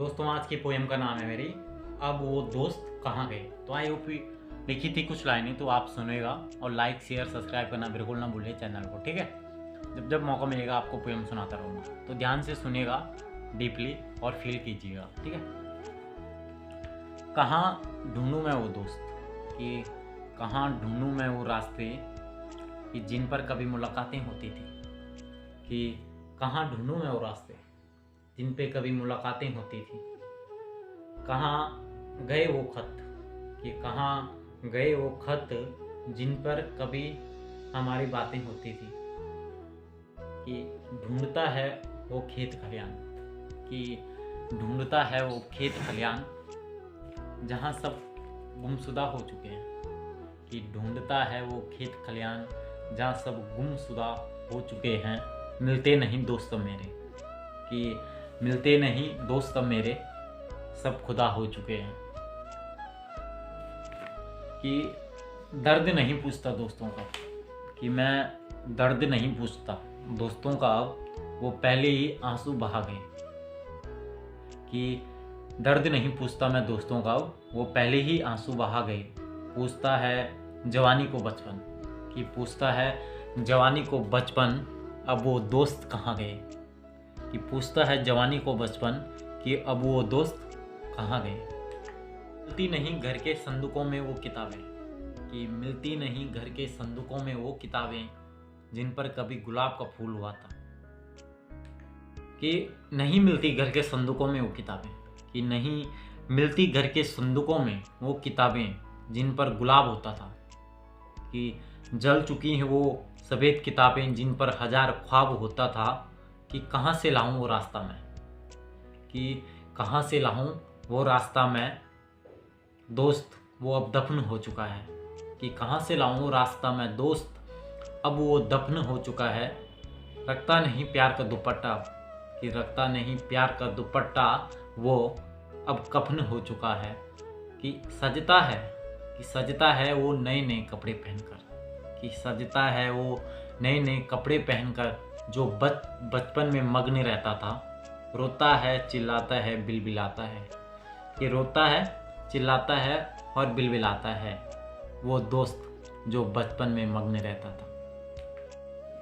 दोस्तों आज की पोएम का नाम है मेरी अब वो दोस्त कहाँ गए। तो आई होप लिखी थी कुछ लाइनें, तो आप सुनेगा और लाइक शेयर सब्सक्राइब करना बिल्कुल ना भूलिए चैनल को, ठीक है। जब जब मौका मिलेगा आपको पोएम सुनाता रहूँगा, तो ध्यान से सुनिएगा, डीपली और फील कीजिएगा, ठीक है। कहाँ ढूंढूं मैं वो दोस्त, कि कहाँ ढूंढूं मैं वो रास्ते कि जिन पर कभी मुलाकातें होती थी, कि कहाँ ढूंढूं मैं वो रास्ते जिन पे कभी मुलाकातें होती थी। कहाँ गए वो खत, कि कहाँ गए वो खत जिन पर कभी हमारी बातें होती थी। कि ढूंढता है वो खेत खलियान, कि ढूंढता है वो खेत खलियान जहाँ सब गुमशुदा हो चुके हैं। कि ढूंढता है वो खेत खलियान जहाँ सब गुमशुदा हो चुके हैं। मिलते नहीं दोस्त मेरे, कि मिलते नहीं दोस्त मेरे, सब खुदा हो चुके हैं। कि दर्द नहीं पूछता दोस्तों का, कि मैं दर्द नहीं पूछता दोस्तों का, अब वो पहले ही आंसू बहा गए। कि दर्द नहीं पूछता मैं दोस्तों का, अब वो पहले ही आंसू बहा गए। पूछता है जवानी को बचपन, कि पूछता है जवानी को बचपन, अब वो दोस्त कहाँ गए। कि पूछता है जवानी को बचपन कि अब वो दोस्त कहाँ गए। मिलती नहीं घर के संदूकों में वो किताबें, कि मिलती नहीं घर के संदूकों में वो किताबें जिन पर कभी गुलाब का फूल हुआ था। कि नहीं मिलती घर के संदूकों में वो किताबें, कि नहीं मिलती घर के संदूकों में वो किताबें जिन पर गुलाब होता था। कि जल चुकी हैं वो सफ़ेद किताबें जिन पर हजार ख्वाब होता था। कि कहाँ से लाऊं वो रास्ता मैं, कि कहाँ से लाऊं वो रास्ता मैं, दोस्त वो अब दफन हो चुका है। कि कहाँ से लाऊं वो रास्ता मैं दोस्त, अब वो दफन हो चुका है। रखता नहीं प्यार का दुपट्टा, कि रखता नहीं प्यार का दुपट्टा, वो अब कफन हो चुका है। कि सजता है वो नए नए कपड़े पहनकर, कि सजता है वो नए नए कपड़े पहनकर जो बचपन में मग्न रहता था। रोता है चिल्लाता है बिलबिलाता है, कि रोता है चिल्लाता है और बिलबिलाता है वो दोस्त जो बचपन में मग्न रहता था।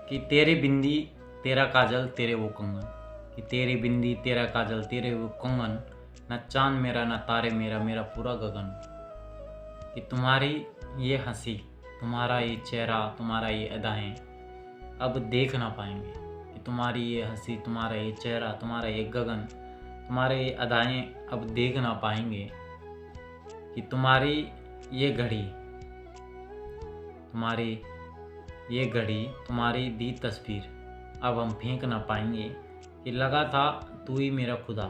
कि तेरे बिंदी तेरा काजल तेरे वो कंगन, कि तेरी बिंदी तेरा काजल तेरे वो कंगन, न चांद मेरा न तारे मेरा, मेरा पूरा गगन। कि तुम्हारी ये हंसी तुम्हारा ये चेहरा तुम्हारा ये अदाएं अब देख ना पाएंगे। कि तुम्हारी ये हंसी तुम्हारा ये चेहरा तुम्हारा ये गगन, तुम्हारे ये अदाएं अब देख ना पाएंगे। कि तुम्हारी ये घड़ी तुम्हारी दी तस्वीर अब हम फेंक ना पाएंगे। कि लगा था तू ही मेरा खुदा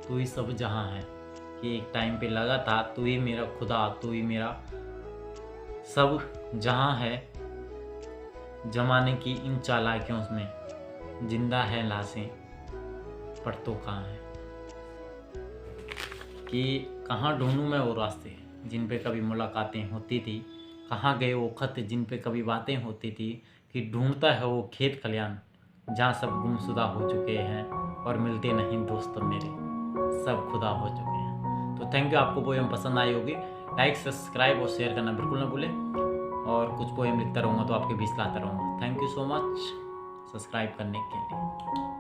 तू ही सब जहां है, कि एक टाइम पे लगा था तू ही मेरा खुदा तू ही मेरा सब जहां है। जमाने की इन चालाकियों में जिंदा है लाशें, पर तो कहाँ है। कि कहाँ ढूंढूं मैं वो रास्ते जिन पे कभी मुलाकातें होती थी। कहाँ गए वो खत जिन पे कभी बातें होती थी। कि ढूंढता है वो खेत खलियान जहाँ सब गुमशुदा हो चुके हैं, और मिलते नहीं दोस्त मेरे, सब खुदा हो चुके हैं। तो थैंक यू, आपको पोएम पसंद आई होगी। लाइक सब्सक्राइब और शेयर करना बिल्कुल ना भूलें, और कुछ पोएम लिखता रहूँगा तो आपके बीच लाता रहूँगा। Thank you so much subscribe करने के लिए।